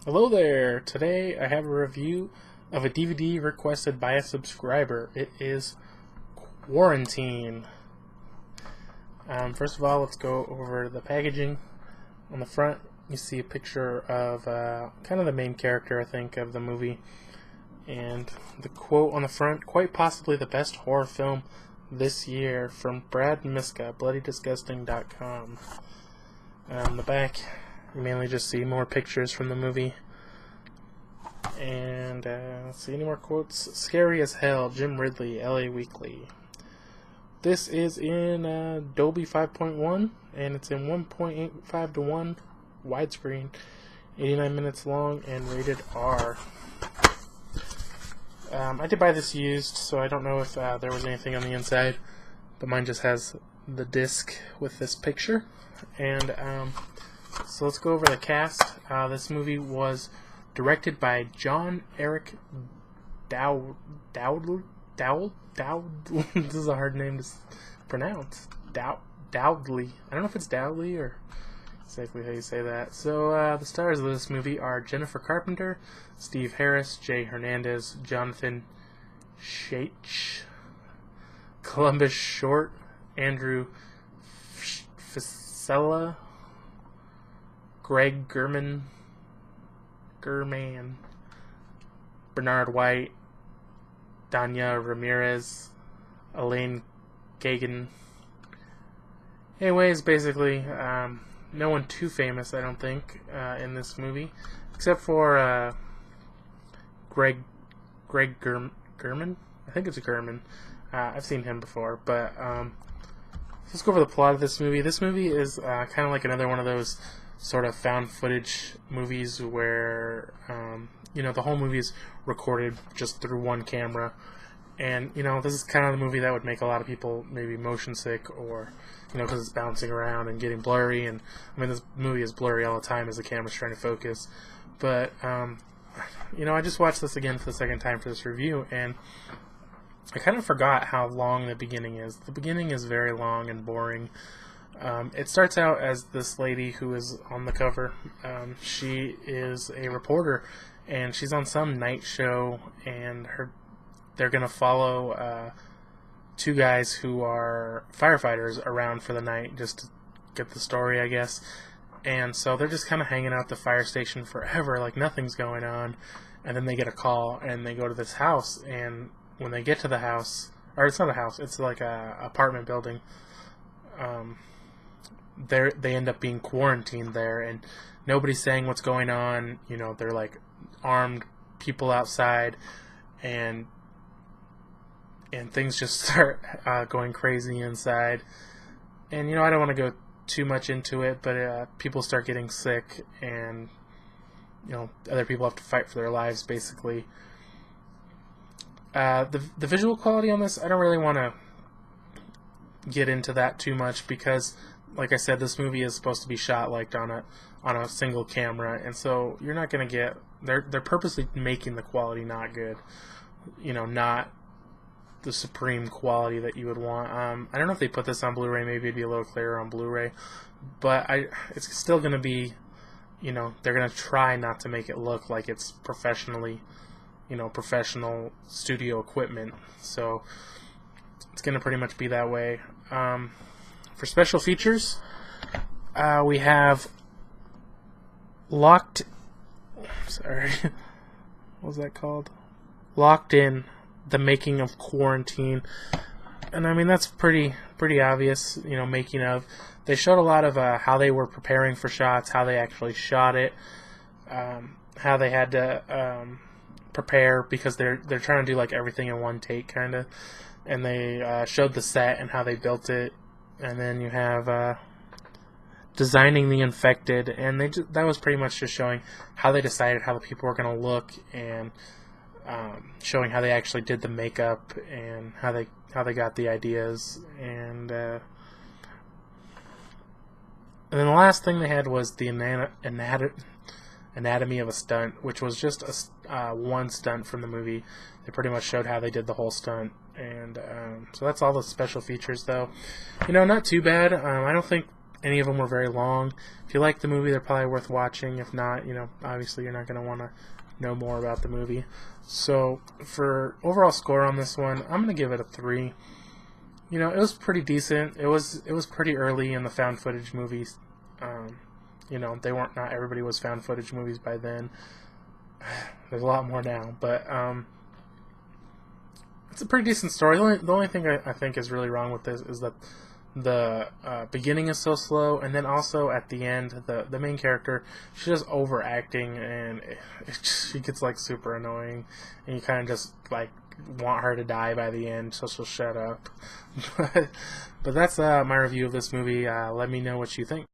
Hello there! Today I have a review of a DVD requested by a subscriber. It is Quarantine. First of all, let's go over the packaging. On the front, you see a picture of kind of the main character, I think, of the movie. And the quote on the front, quite possibly the best horror film this year, from Brad Miska, BloodyDisgusting.com. On the back, you mainly just see more pictures from the movie. And let's see, any more quotes? Scary as Hell, Jim Ridley, LA Weekly. This is in Dolby 5.1, and it's in 1.85 to 1 widescreen, 89 minutes long, and rated R. I did buy this used, so I don't know if there was anything on the inside, but mine just has the disc with this picture. And so let's go over the cast. This movie was directed by Erick Dowdle. This is a hard name to pronounce. Dowdley. I don't know if it's Dowdley or exactly how you say that. So the stars of this movie are Jennifer Carpenter, Steve Harris, Jay Hernandez, Jonathan Schaech, Columbus Short, Andrew Fiscella, Greg German, Bernard White, Dania, Ramierez, Elaine, Kagan. Anyways, basically, no one too famous, I don't think, in this movie, except for Greg German. I think it's German. I've seen him before, but let's go over the plot of this movie. This movie is kind of like another one of those sort of found footage movies where the whole movie is recorded just through one camera, and this is kind of the movie that would make a lot of people maybe motion sick, or because it's bouncing around and getting blurry. And I mean, this movie is blurry all the time as the camera's trying to focus. But I just watched this again for the second time for this review, and I kind of forgot how long the beginning is. The beginning is very long and boring. It starts out as this lady who is on the cover. She is a reporter, and she's on some night show, and they're going to follow two guys who are firefighters around for the night just to get the story, I guess. And so they're just kind of hanging out at the fire station forever, like nothing's going on. And then they get a call, and they go to this house, and when they get to the house, or it's not a house, it's like a apartment building, they end up being quarantined there, and nobody's saying what's going on. They're like armed people outside, and things just start going crazy inside. And I don't want to go too much into it, but people start getting sick, and other people have to fight for their lives, basically. The visual quality on this, I don't really want to get into that too much, because like I said, this movie is supposed to be shot like on a single camera, and so you're not going to get, they're purposely making the quality not good, not the supreme quality that you would want. I don't know if they put this on Blu-ray, maybe it'd be a little clearer on Blu-ray, but it's still going to be, they're going to try not to make it look like it's professional studio equipment, so it's going to pretty much be that way. For special features, we have What was that called? Locked In, the making of Quarantine. And I mean, that's pretty obvious, making of. They showed a lot of how they were preparing for shots, how they actually shot it, how they had to prepare, because they're trying to do like everything in one take, kind of. And they showed the set and how they built it. And then you have designing the infected, and that was pretty much just showing how they decided how the people were going to look, and showing how they actually did the makeup, and how they got the ideas. And then the last thing they had was the anatomy of a stunt, which was just one stunt from the movie. They pretty much showed how they did the whole stunt. And so that's all the special features, though. Not too bad. I don't think any of them were very long. If you like the movie, they're probably worth watching. If not, obviously you're not going to want to know more about the movie. So for overall score on this one, I'm going to give it a 3. It was pretty decent. It was pretty early in the found footage movies. Not everybody was found footage movies by then. There's a lot more now, but it's a pretty decent story. The only thing I think is really wrong with this is that the beginning is so slow, and then also at the end, the main character, she's just overacting, and she gets like super annoying, and you kind of just like want her to die by the end, so she'll shut up. But that's my review of this movie. Let me know what you think.